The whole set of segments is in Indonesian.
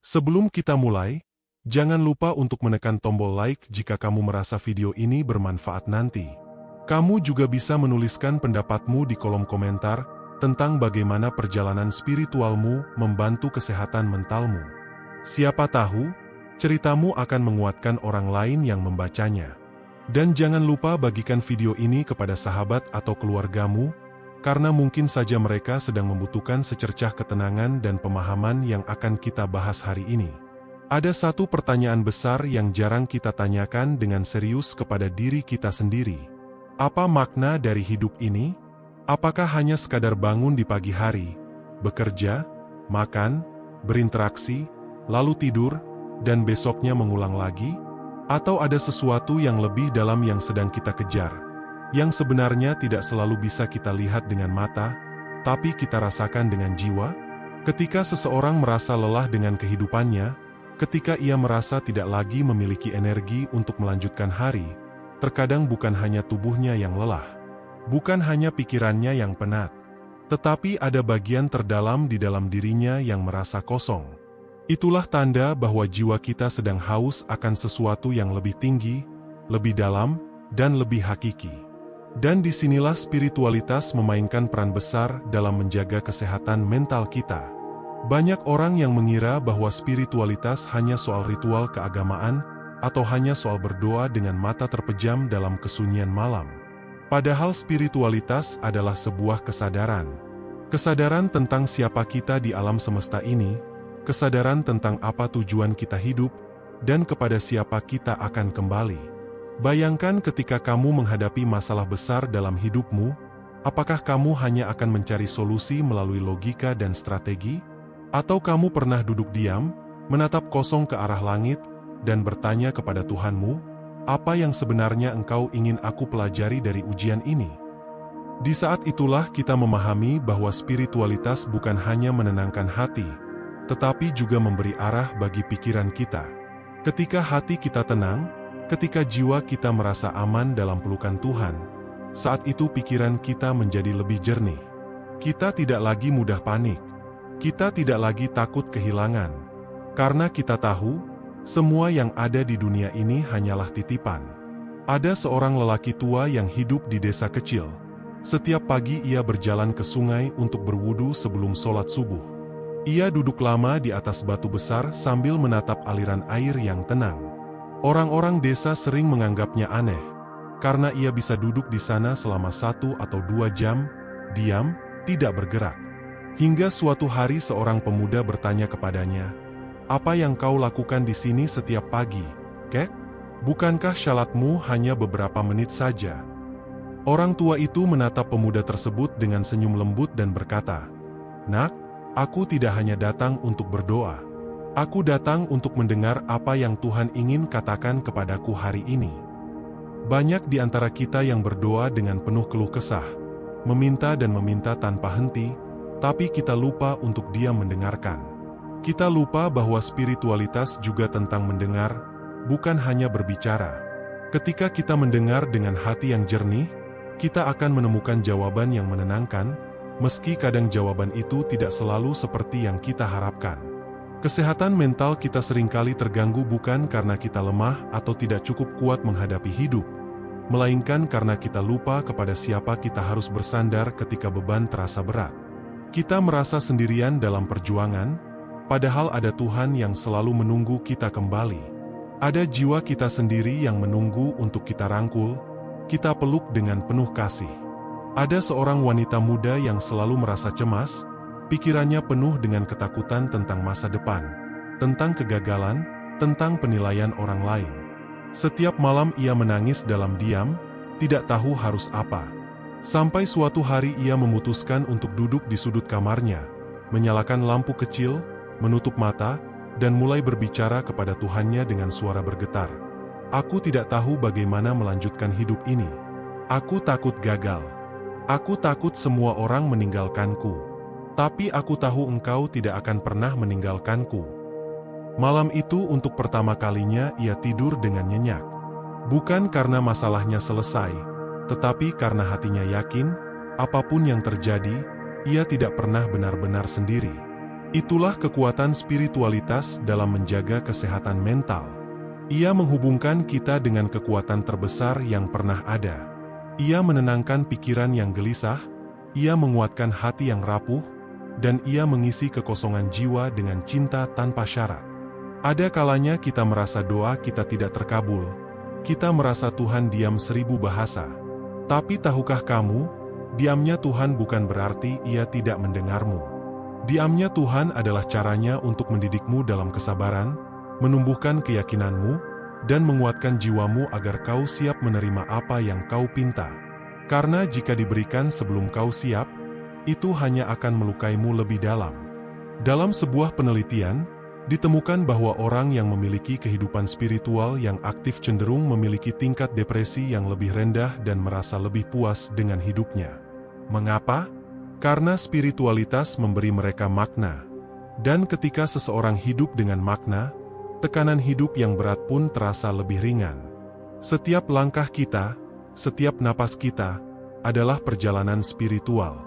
Sebelum kita mulai, jangan lupa untuk menekan tombol like jika kamu merasa video ini bermanfaat nanti. Kamu juga bisa menuliskan pendapatmu di kolom komentar tentang bagaimana perjalanan spiritualmu membantu kesehatan mentalmu. Siapa tahu, ceritamu akan menguatkan orang lain yang membacanya. Dan jangan lupa bagikan video ini kepada sahabat atau keluargamu, karena mungkin saja mereka sedang membutuhkan secercah ketenangan dan pemahaman yang akan kita bahas hari ini. Ada satu pertanyaan besar yang jarang kita tanyakan dengan serius kepada diri kita sendiri. Apa makna dari hidup ini? Apakah hanya sekadar bangun di pagi hari, bekerja, makan, berinteraksi, lalu tidur, dan besoknya mengulang lagi? Atau ada sesuatu yang lebih dalam yang sedang kita kejar, yang sebenarnya tidak selalu bisa kita lihat dengan mata, tapi kita rasakan dengan jiwa? Ketika seseorang merasa lelah dengan kehidupannya, ketika ia merasa tidak lagi memiliki energi untuk melanjutkan hari, terkadang bukan hanya tubuhnya yang lelah, bukan hanya pikirannya yang penat, tetapi ada bagian terdalam di dalam dirinya yang merasa kosong. Itulah tanda bahwa jiwa kita sedang haus akan sesuatu yang lebih tinggi, lebih dalam, dan lebih hakiki. Dan disinilah spiritualitas memainkan peran besar dalam menjaga kesehatan mental kita. Banyak orang yang mengira bahwa spiritualitas hanya soal ritual keagamaan, atau hanya soal berdoa dengan mata terpejam dalam kesunyian malam. Padahal spiritualitas adalah sebuah kesadaran. Kesadaran tentang siapa kita di alam semesta ini, kesadaran tentang apa tujuan kita hidup, dan kepada siapa kita akan kembali. Bayangkan ketika kamu menghadapi masalah besar dalam hidupmu, apakah kamu hanya akan mencari solusi melalui logika dan strategi? Atau kamu pernah duduk diam, menatap kosong ke arah langit, dan bertanya kepada Tuhanmu, apa yang sebenarnya engkau ingin aku pelajari dari ujian ini? Di saat itulah kita memahami bahwa spiritualitas bukan hanya menenangkan hati, tetapi juga memberi arah bagi pikiran kita. Ketika hati kita tenang, ketika jiwa kita merasa aman dalam pelukan Tuhan, saat itu pikiran kita menjadi lebih jernih. Kita tidak lagi mudah panik. Kita tidak lagi takut kehilangan. Karena kita tahu, semua yang ada di dunia ini hanyalah titipan. Ada seorang lelaki tua yang hidup di desa kecil. Setiap pagi ia berjalan ke sungai untuk berwudu sebelum sholat subuh. Ia duduk lama di atas batu besar sambil menatap aliran air yang tenang. Orang-orang desa sering menganggapnya aneh, karena ia bisa duduk di sana selama 1 atau 2 jam, diam, tidak bergerak. Hingga suatu hari seorang pemuda bertanya kepadanya, "Apa yang kau lakukan di sini setiap pagi, Kek? Bukankah syalatmu hanya beberapa menit saja?" Orang tua itu menatap pemuda tersebut dengan senyum lembut dan berkata, "Nak, aku tidak hanya datang untuk berdoa. Aku datang untuk mendengar apa yang Tuhan ingin katakan kepadaku hari ini." Banyak di antara kita yang berdoa dengan penuh keluh kesah, meminta dan meminta tanpa henti, tapi kita lupa untuk diam mendengarkan. Kita lupa bahwa spiritualitas juga tentang mendengar, bukan hanya berbicara. Ketika kita mendengar dengan hati yang jernih, kita akan menemukan jawaban yang menenangkan, meski kadang jawaban itu tidak selalu seperti yang kita harapkan. Kesehatan mental kita seringkali terganggu bukan karena kita lemah atau tidak cukup kuat menghadapi hidup, melainkan karena kita lupa kepada siapa kita harus bersandar ketika beban terasa berat. Kita merasa sendirian dalam perjuangan, padahal ada Tuhan yang selalu menunggu kita kembali. Ada jiwa kita sendiri yang menunggu untuk kita rangkul, kita peluk dengan penuh kasih. Ada seorang wanita muda yang selalu merasa cemas, pikirannya penuh dengan ketakutan tentang masa depan, tentang kegagalan, tentang penilaian orang lain. Setiap malam ia menangis dalam diam, tidak tahu harus apa. Sampai suatu hari ia memutuskan untuk duduk di sudut kamarnya, menyalakan lampu kecil, menutup mata, dan mulai berbicara kepada Tuhannya dengan suara bergetar. "Aku tidak tahu bagaimana melanjutkan hidup ini. Aku takut gagal. Aku takut semua orang meninggalkanku. Tapi aku tahu Engkau tidak akan pernah meninggalkanku." Malam itu untuk pertama kalinya ia tidur dengan nyenyak. Bukan karena masalahnya selesai, tetapi karena hatinya yakin, apapun yang terjadi, ia tidak pernah benar-benar sendiri. Itulah kekuatan spiritualitas dalam menjaga kesehatan mental. Ia menghubungkan kita dengan kekuatan terbesar yang pernah ada. Ia menenangkan pikiran yang gelisah, ia menguatkan hati yang rapuh, dan ia mengisi kekosongan jiwa dengan cinta tanpa syarat. Ada kalanya kita merasa doa kita tidak terkabul, kita merasa Tuhan diam 1000 bahasa. Tapi tahukah kamu, diamnya Tuhan bukan berarti ia tidak mendengarmu. Diamnya Tuhan adalah caranya untuk mendidikmu dalam kesabaran, menumbuhkan keyakinanmu, dan menguatkan jiwamu agar kau siap menerima apa yang kau pinta. Karena jika diberikan sebelum kau siap, itu hanya akan melukaimu lebih dalam. Dalam sebuah penelitian, ditemukan bahwa orang yang memiliki kehidupan spiritual yang aktif cenderung memiliki tingkat depresi yang lebih rendah dan merasa lebih puas dengan hidupnya. Mengapa? Karena spiritualitas memberi mereka makna. Dan ketika seseorang hidup dengan makna, tekanan hidup yang berat pun terasa lebih ringan. Setiap langkah kita, setiap napas kita, adalah perjalanan spiritual.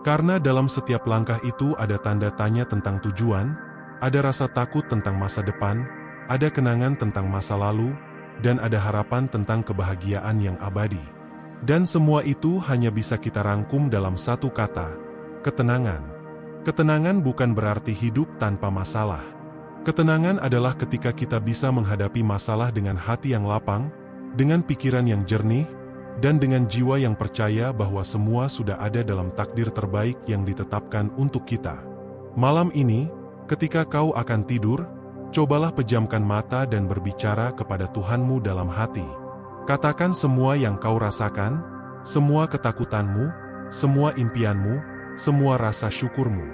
Karena dalam setiap langkah itu ada tanda tanya tentang tujuan, ada rasa takut tentang masa depan, ada kenangan tentang masa lalu, dan ada harapan tentang kebahagiaan yang abadi. Dan semua itu hanya bisa kita rangkum dalam satu kata, ketenangan. Ketenangan bukan berarti hidup tanpa masalah. Ketenangan adalah ketika kita bisa menghadapi masalah dengan hati yang lapang, dengan pikiran yang jernih, dan dengan jiwa yang percaya bahwa semua sudah ada dalam takdir terbaik yang ditetapkan untuk kita. Malam ini, ketika kau akan tidur, cobalah pejamkan mata dan berbicara kepada Tuhanmu dalam hati. Katakan semua yang kau rasakan, semua ketakutanmu, semua impianmu, semua rasa syukurmu.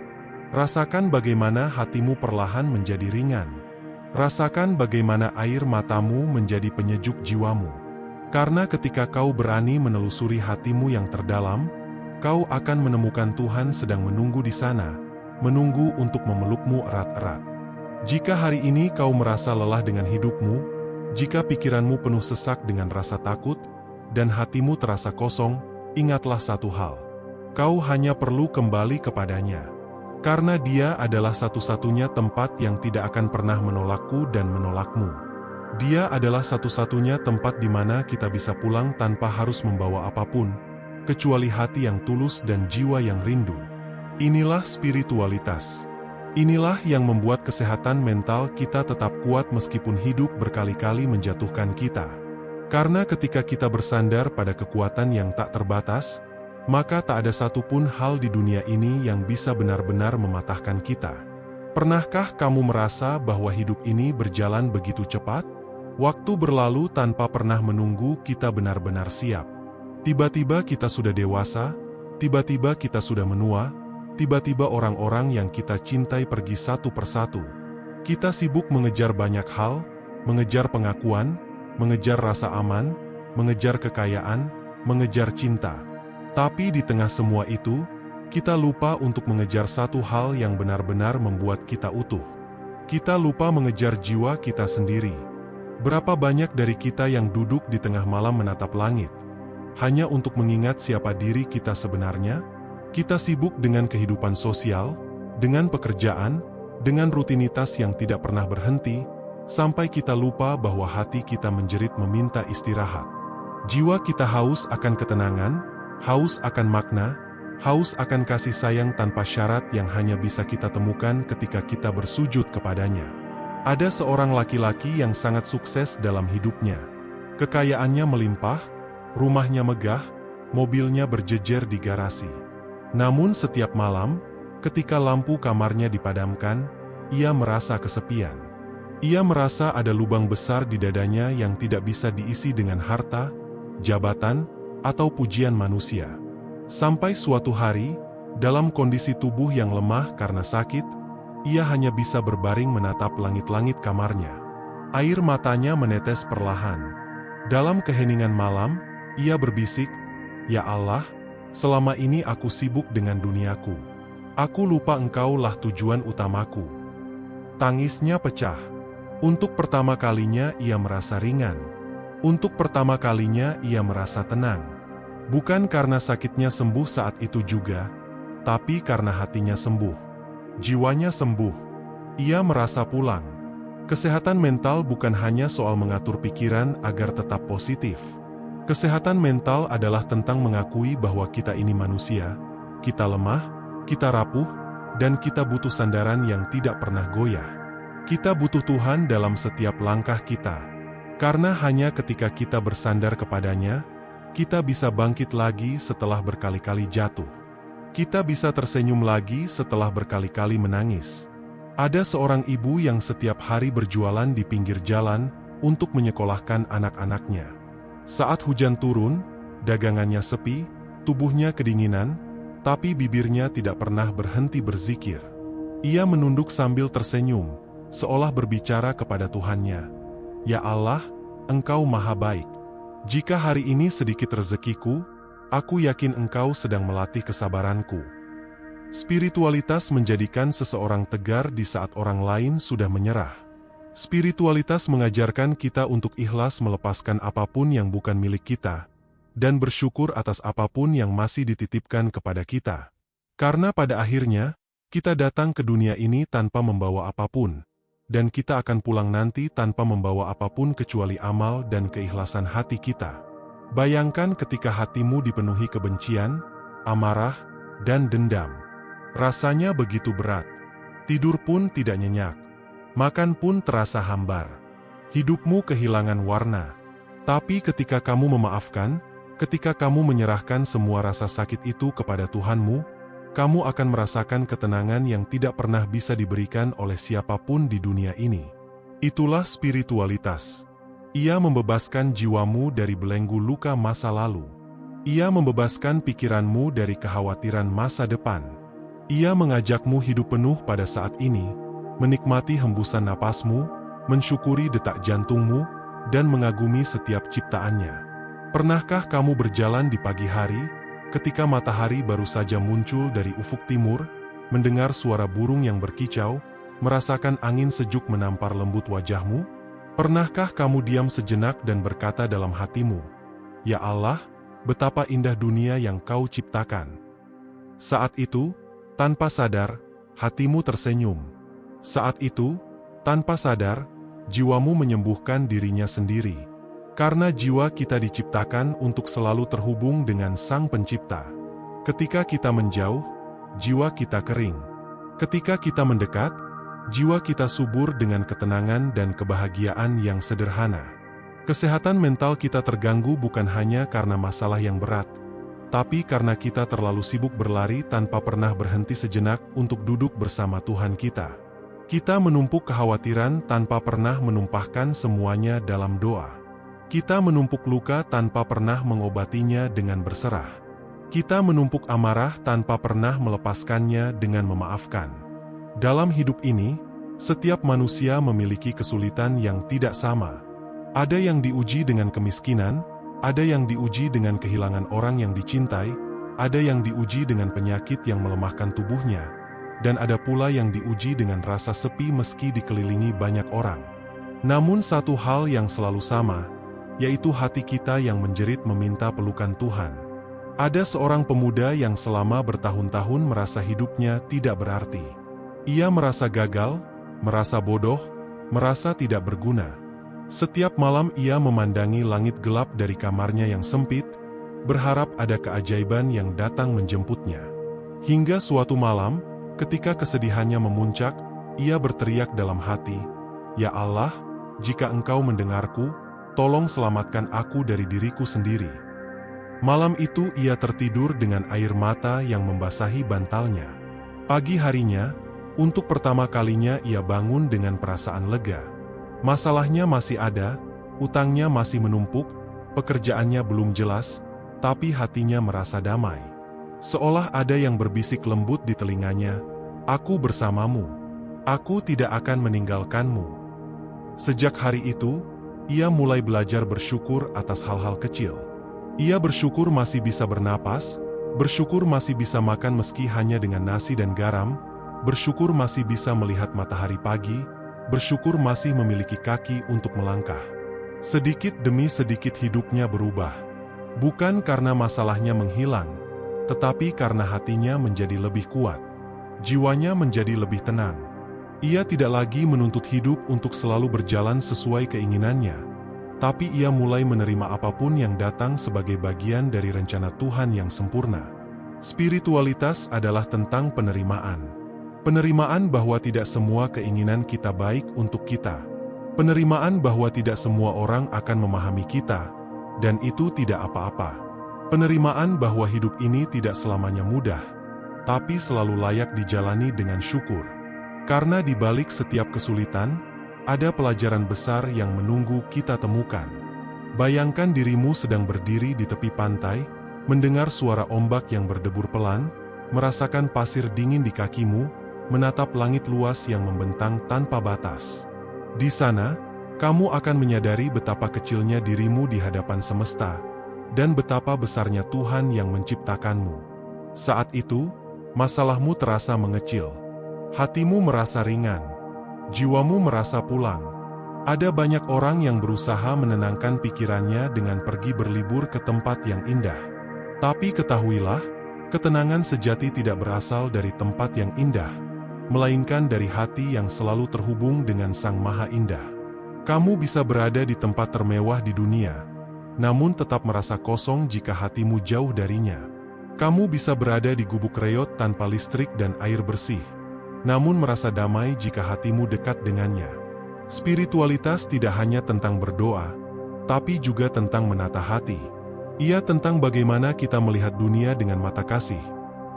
Rasakan bagaimana hatimu perlahan menjadi ringan. Rasakan bagaimana air matamu menjadi penyejuk jiwamu. Karena ketika kau berani menelusuri hatimu yang terdalam, kau akan menemukan Tuhan sedang menunggu di sana, menunggu untuk memelukmu erat-erat. Jika hari ini kau merasa lelah dengan hidupmu, jika pikiranmu penuh sesak dengan rasa takut, dan hatimu terasa kosong, ingatlah satu hal. Kau hanya perlu kembali kepadanya. Karena Dia adalah satu-satunya tempat yang tidak akan pernah menolakku dan menolakmu. Dia adalah satu-satunya tempat di mana kita bisa pulang tanpa harus membawa apapun, kecuali hati yang tulus dan jiwa yang rindu. Inilah spiritualitas. Inilah yang membuat kesehatan mental kita tetap kuat meskipun hidup berkali-kali menjatuhkan kita. Karena ketika kita bersandar pada kekuatan yang tak terbatas, maka tak ada satupun hal di dunia ini yang bisa benar-benar mematahkan kita. Pernahkah kamu merasa bahwa hidup ini berjalan begitu cepat? Waktu berlalu tanpa pernah menunggu kita benar-benar siap. Tiba-tiba kita sudah dewasa, tiba-tiba kita sudah menua, tiba-tiba orang-orang yang kita cintai pergi satu persatu. Kita sibuk mengejar banyak hal, mengejar pengakuan, mengejar rasa aman, mengejar kekayaan, mengejar cinta. Tapi di tengah semua itu, kita lupa untuk mengejar satu hal yang benar-benar membuat kita utuh. Kita lupa mengejar jiwa kita sendiri. Berapa banyak dari kita yang duduk di tengah malam menatap langit, hanya untuk mengingat siapa diri kita sebenarnya? Kita sibuk dengan kehidupan sosial, dengan pekerjaan, dengan rutinitas yang tidak pernah berhenti, sampai kita lupa bahwa hati kita menjerit meminta istirahat. Jiwa kita haus akan ketenangan, haus akan makna, haus akan kasih sayang tanpa syarat yang hanya bisa kita temukan ketika kita bersujud kepadanya. Ada seorang laki-laki yang sangat sukses dalam hidupnya. Kekayaannya melimpah, rumahnya megah, mobilnya berjejer di garasi. Namun setiap malam, ketika lampu kamarnya dipadamkan, ia merasa kesepian. Ia merasa ada lubang besar di dadanya yang tidak bisa diisi dengan harta, jabatan, atau pujian manusia. Sampai suatu hari, dalam kondisi tubuh yang lemah karena sakit, ia hanya bisa berbaring menatap langit-langit kamarnya. Air matanya menetes perlahan. Dalam keheningan malam, ia berbisik, "Ya Allah, selama ini aku sibuk dengan duniaku. Aku lupa Engkaulah tujuan utamaku." Tangisnya pecah. Untuk pertama kalinya ia merasa ringan. Untuk pertama kalinya ia merasa tenang. Bukan karena sakitnya sembuh saat itu juga, tapi karena hatinya sembuh. Jiwanya sembuh. Ia merasa pulang. Kesehatan mental bukan hanya soal mengatur pikiran agar tetap positif. Kesehatan mental adalah tentang mengakui bahwa kita ini manusia, kita lemah, kita rapuh, dan kita butuh sandaran yang tidak pernah goyah. Kita butuh Tuhan dalam setiap langkah kita. Karena hanya ketika kita bersandar kepadanya, kita bisa bangkit lagi setelah berkali-kali jatuh. Kita bisa tersenyum lagi setelah berkali-kali menangis. Ada seorang ibu yang setiap hari berjualan di pinggir jalan untuk menyekolahkan anak-anaknya. Saat hujan turun, dagangannya sepi, tubuhnya kedinginan, tapi bibirnya tidak pernah berhenti berzikir. Ia menunduk sambil tersenyum, seolah berbicara kepada Tuhannya. Ya Allah, Engkau Maha Baik. Jika hari ini sedikit rezekiku, aku yakin Engkau sedang melatih kesabaranku. Spiritualitas menjadikan seseorang tegar di saat orang lain sudah menyerah. Spiritualitas mengajarkan kita untuk ikhlas melepaskan apapun yang bukan milik kita, dan bersyukur atas apapun yang masih dititipkan kepada kita. Karena pada akhirnya, kita datang ke dunia ini tanpa membawa apapun, dan kita akan pulang nanti tanpa membawa apapun kecuali amal dan keikhlasan hati kita. Bayangkan ketika hatimu dipenuhi kebencian, amarah, dan dendam. Rasanya begitu berat. Tidur pun tidak nyenyak. Makan pun terasa hambar. Hidupmu kehilangan warna. Tapi ketika kamu memaafkan, ketika kamu menyerahkan semua rasa sakit itu kepada Tuhanmu, kamu akan merasakan ketenangan yang tidak pernah bisa diberikan oleh siapapun di dunia ini. Itulah spiritualitas. Ia membebaskan jiwamu dari belenggu luka masa lalu. Ia membebaskan pikiranmu dari kekhawatiran masa depan. Ia mengajakmu hidup penuh pada saat ini, menikmati hembusan napasmu, mensyukuri detak jantungmu, dan mengagumi setiap ciptaannya. Pernahkah kamu berjalan di pagi hari, ketika matahari baru saja muncul dari ufuk timur, mendengar suara burung yang berkicau, merasakan angin sejuk menampar lembut wajahmu? Pernahkah kamu diam sejenak dan berkata dalam hatimu, "Ya Allah, betapa indah dunia yang Kau ciptakan." Saat itu, tanpa sadar, hatimu tersenyum. Saat itu, tanpa sadar, jiwamu menyembuhkan dirinya sendiri. Karena jiwa kita diciptakan untuk selalu terhubung dengan Sang Pencipta. Ketika kita menjauh, jiwa kita kering. Ketika kita mendekat, jiwa kita subur dengan ketenangan dan kebahagiaan yang sederhana. Kesehatan mental kita terganggu bukan hanya karena masalah yang berat, tapi karena kita terlalu sibuk berlari tanpa pernah berhenti sejenak untuk duduk bersama Tuhan kita. Kita menumpuk kekhawatiran tanpa pernah menumpahkan semuanya dalam doa. Kita menumpuk luka tanpa pernah mengobatinya dengan berserah. Kita menumpuk amarah tanpa pernah melepaskannya dengan memaafkan. Dalam hidup ini, setiap manusia memiliki kesulitan yang tidak sama. Ada yang diuji dengan kemiskinan, ada yang diuji dengan kehilangan orang yang dicintai, ada yang diuji dengan penyakit yang melemahkan tubuhnya, dan ada pula yang diuji dengan rasa sepi meski dikelilingi banyak orang. Namun satu hal yang selalu sama, yaitu hati kita yang menjerit meminta pelukan Tuhan. Ada seorang pemuda yang selama bertahun-tahun merasa hidupnya tidak berarti. Ia merasa gagal, merasa bodoh, merasa tidak berguna. Setiap malam ia memandangi langit gelap dari kamarnya yang sempit, berharap ada keajaiban yang datang menjemputnya. Hingga suatu malam, ketika kesedihannya memuncak, ia berteriak dalam hati, "Ya Allah, jika Engkau mendengarku, tolong selamatkan aku dari diriku sendiri." Malam itu ia tertidur dengan air mata yang membasahi bantalnya. Pagi harinya, untuk pertama kalinya ia bangun dengan perasaan lega. Masalahnya masih ada, utangnya masih menumpuk, pekerjaannya belum jelas, tapi hatinya merasa damai. Seolah ada yang berbisik lembut di telinganya, "Aku bersamamu. Aku tidak akan meninggalkanmu." Sejak hari itu, ia mulai belajar bersyukur atas hal-hal kecil. Ia bersyukur masih bisa bernapas, bersyukur masih bisa makan meski hanya dengan nasi dan garam, bersyukur masih bisa melihat matahari pagi, bersyukur masih memiliki kaki untuk melangkah. Sedikit demi sedikit hidupnya berubah. Bukan karena masalahnya menghilang, tetapi karena hatinya menjadi lebih kuat. Jiwanya menjadi lebih tenang. Ia tidak lagi menuntut hidup untuk selalu berjalan sesuai keinginannya, tapi ia mulai menerima apapun yang datang sebagai bagian dari rencana Tuhan yang sempurna. Spiritualitas adalah tentang penerimaan. Penerimaan bahwa tidak semua keinginan kita baik untuk kita. Penerimaan bahwa tidak semua orang akan memahami kita, dan itu tidak apa-apa. Penerimaan bahwa hidup ini tidak selamanya mudah, tapi selalu layak dijalani dengan syukur. Karena di balik setiap kesulitan, ada pelajaran besar yang menunggu kita temukan. Bayangkan dirimu sedang berdiri di tepi pantai, mendengar suara ombak yang berdebur pelan, merasakan pasir dingin di kakimu, menatap langit luas yang membentang tanpa batas. Di sana, kamu akan menyadari betapa kecilnya dirimu di hadapan semesta, dan betapa besarnya Tuhan yang menciptakanmu. Saat itu, masalahmu terasa mengecil. Hatimu merasa ringan. Jiwamu merasa pulang. Ada banyak orang yang berusaha menenangkan pikirannya dengan pergi berlibur ke tempat yang indah. Tapi ketahuilah, ketenangan sejati tidak berasal dari tempat yang indah, melainkan dari hati yang selalu terhubung dengan Sang Maha Indah. Kamu bisa berada di tempat termewah di dunia, namun tetap merasa kosong jika hatimu jauh darinya. Kamu bisa berada di gubuk reot tanpa listrik dan air bersih, namun merasa damai jika hatimu dekat dengannya. Spiritualitas tidak hanya tentang berdoa, tapi juga tentang menata hati. Ia tentang bagaimana kita melihat dunia dengan mata kasih,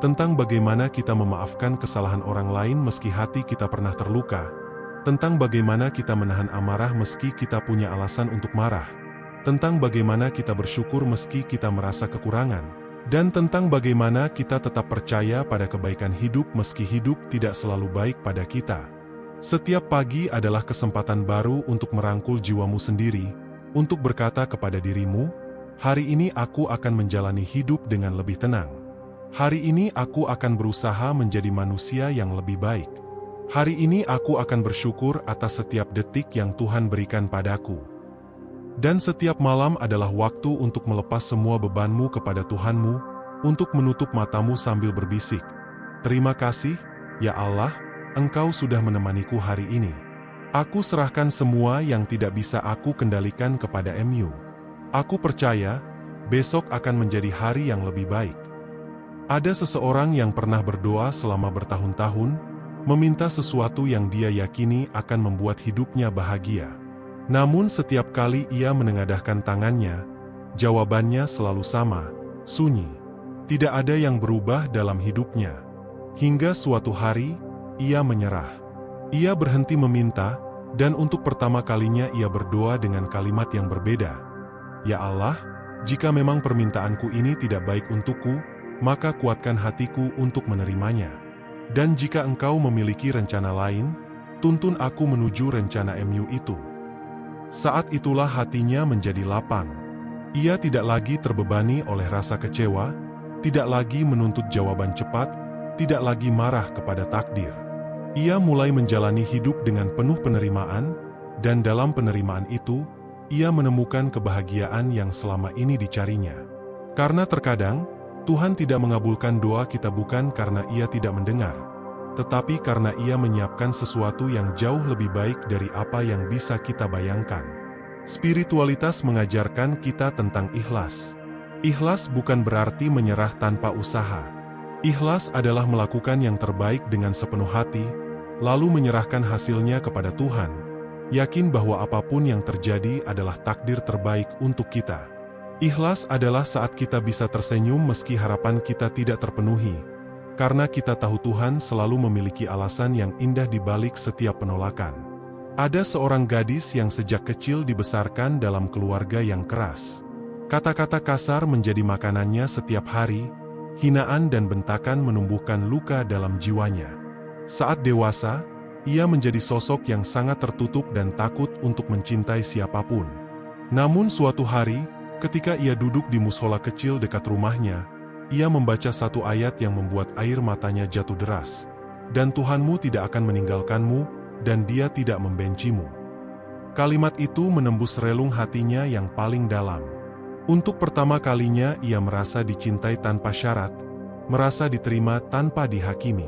tentang bagaimana kita memaafkan kesalahan orang lain meski hati kita pernah terluka, tentang bagaimana kita menahan amarah meski kita punya alasan untuk marah, tentang bagaimana kita bersyukur meski kita merasa kekurangan, dan tentang bagaimana kita tetap percaya pada kebaikan hidup meski hidup tidak selalu baik pada kita. Setiap pagi adalah kesempatan baru untuk merangkul jiwamu sendiri, untuk berkata kepada dirimu, hari ini aku akan menjalani hidup dengan lebih tenang. Hari ini aku akan berusaha menjadi manusia yang lebih baik. Hari ini aku akan bersyukur atas setiap detik yang Tuhan berikan padaku. Dan setiap malam adalah waktu untuk melepas semua bebanmu kepada Tuhanmu, untuk menutup matamu sambil berbisik, terima kasih, ya Allah, Engkau sudah menemaniku hari ini. Aku serahkan semua yang tidak bisa aku kendalikan kepada MU. Aku percaya, besok akan menjadi hari yang lebih baik. Ada seseorang yang pernah berdoa selama bertahun-tahun, meminta sesuatu yang dia yakini akan membuat hidupnya bahagia. Namun setiap kali ia menengadahkan tangannya, jawabannya selalu sama, sunyi. Tidak ada yang berubah dalam hidupnya. Hingga suatu hari, ia menyerah. Ia berhenti meminta, dan untuk pertama kalinya ia berdoa dengan kalimat yang berbeda. Ya Allah, jika memang permintaanku ini tidak baik untukku, maka kuatkan hatiku untuk menerimanya. Dan jika Engkau memiliki rencana lain, tuntun aku menuju rencana MU itu. Saat itulah hatinya menjadi lapang. Ia tidak lagi terbebani oleh rasa kecewa, tidak lagi menuntut jawaban cepat, tidak lagi marah kepada takdir. Ia mulai menjalani hidup dengan penuh penerimaan, dan dalam penerimaan itu, ia menemukan kebahagiaan yang selama ini dicarinya. Karena terkadang, Tuhan tidak mengabulkan doa kita bukan karena Ia tidak mendengar, tetapi karena Ia menyiapkan sesuatu yang jauh lebih baik dari apa yang bisa kita bayangkan. Spiritualitas mengajarkan kita tentang ikhlas. Ikhlas bukan berarti menyerah tanpa usaha. Ikhlas adalah melakukan yang terbaik dengan sepenuh hati, lalu menyerahkan hasilnya kepada Tuhan, yakin bahwa apapun yang terjadi adalah takdir terbaik untuk kita. Ikhlas adalah saat kita bisa tersenyum meski harapan kita tidak terpenuhi, karena kita tahu Tuhan selalu memiliki alasan yang indah di balik setiap penolakan. Ada seorang gadis yang sejak kecil dibesarkan dalam keluarga yang keras. Kata-kata kasar menjadi makanannya setiap hari, hinaan dan bentakan menumbuhkan luka dalam jiwanya. Saat dewasa, ia menjadi sosok yang sangat tertutup dan takut untuk mencintai siapapun. Namun suatu hari, ketika ia duduk di mushola kecil dekat rumahnya, ia membaca satu ayat yang membuat air matanya jatuh deras. Dan Tuhanmu tidak akan meninggalkanmu, dan Dia tidak membencimu. Kalimat itu menembus relung hatinya yang paling dalam. Untuk pertama kalinya ia merasa dicintai tanpa syarat, merasa diterima tanpa dihakimi.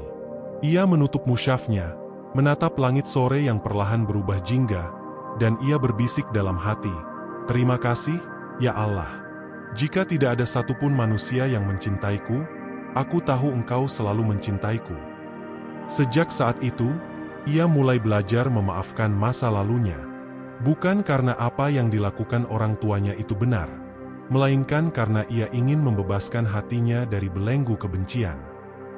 Ia menutup musyafnya, menatap langit sore yang perlahan berubah jingga, dan ia berbisik dalam hati, "Terima kasih, ya Allah. Jika tidak ada satupun manusia yang mencintaiku, aku tahu Engkau selalu mencintaiku." Sejak saat itu, ia mulai belajar memaafkan masa lalunya. Bukan karena apa yang dilakukan orang tuanya itu benar, melainkan karena ia ingin membebaskan hatinya dari belenggu kebencian.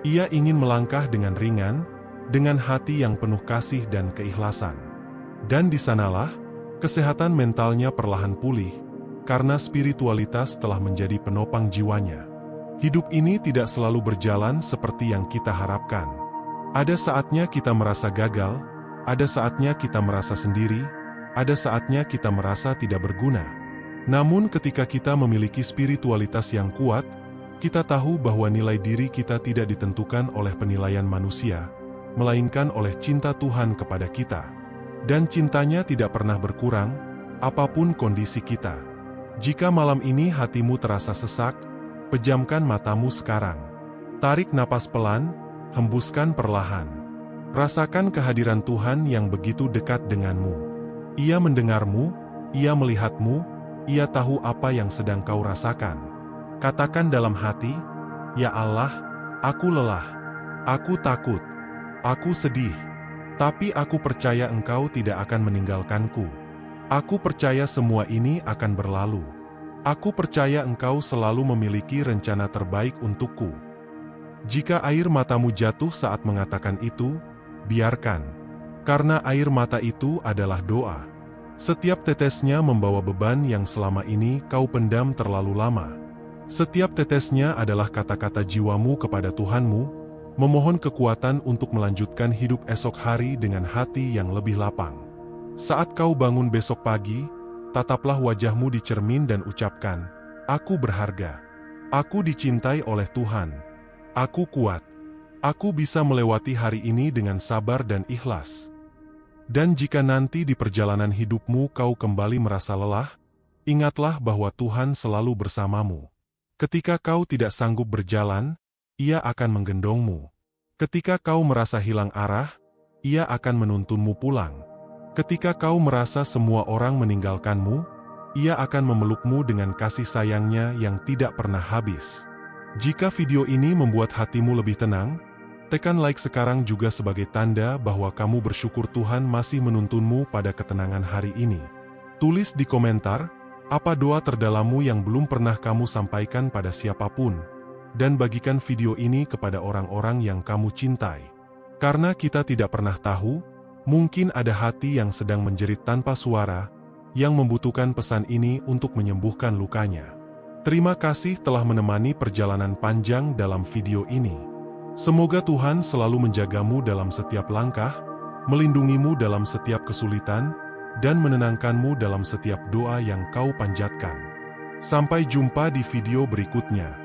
Ia ingin melangkah dengan ringan, dengan hati yang penuh kasih dan keikhlasan. Dan di sanalah, kesehatan mentalnya perlahan pulih, karena spiritualitas telah menjadi penopang jiwanya. Hidup ini tidak selalu berjalan seperti yang kita harapkan. Ada saatnya kita merasa gagal, ada saatnya kita merasa sendiri, ada saatnya kita merasa tidak berguna. Namun ketika kita memiliki spiritualitas yang kuat, kita tahu bahwa nilai diri kita tidak ditentukan oleh penilaian manusia, melainkan oleh cinta Tuhan kepada kita. Dan cintanya tidak pernah berkurang, apapun kondisi kita. Jika malam ini hatimu terasa sesak, pejamkan matamu sekarang. Tarik napas pelan, hembuskan perlahan. Rasakan kehadiran Tuhan yang begitu dekat denganmu. Ia mendengarmu, ia melihatmu, ia tahu apa yang sedang kau rasakan. Katakan dalam hati, "Ya Allah, aku lelah, aku takut, aku sedih. Tapi aku percaya Engkau tidak akan meninggalkanku. Aku percaya semua ini akan berlalu. Aku percaya Engkau selalu memiliki rencana terbaik untukku." Jika air matamu jatuh saat mengatakan itu, biarkan. Karena air mata itu adalah doa. Setiap tetesnya membawa beban yang selama ini kau pendam terlalu lama. Setiap tetesnya adalah kata-kata jiwamu kepada Tuhanmu, memohon kekuatan untuk melanjutkan hidup esok hari dengan hati yang lebih lapang. Saat kau bangun besok pagi, tataplah wajahmu di cermin dan ucapkan, "Aku berharga. Aku dicintai oleh Tuhan. Aku kuat. Aku bisa melewati hari ini dengan sabar dan ikhlas." Dan jika nanti di perjalanan hidupmu kau kembali merasa lelah, ingatlah bahwa Tuhan selalu bersamamu. Ketika kau tidak sanggup berjalan, Ia akan menggendongmu. Ketika kau merasa hilang arah, Ia akan menuntunmu pulang. Ketika kau merasa semua orang meninggalkanmu, Ia akan memelukmu dengan kasih sayangnya yang tidak pernah habis. Jika video ini membuat hatimu lebih tenang, tekan like sekarang juga sebagai tanda bahwa kamu bersyukur Tuhan masih menuntunmu pada ketenangan hari ini. Tulis di komentar, apa doa terdalammu yang belum pernah kamu sampaikan pada siapapun, dan bagikan video ini kepada orang-orang yang kamu cintai. Karena kita tidak pernah tahu, mungkin ada hati yang sedang menjerit tanpa suara, yang membutuhkan pesan ini untuk menyembuhkan lukanya. Terima kasih telah menemani perjalanan panjang dalam video ini. Semoga Tuhan selalu menjagamu dalam setiap langkah, melindungimu dalam setiap kesulitan, dan menenangkanmu dalam setiap doa yang kau panjatkan. Sampai jumpa di video berikutnya.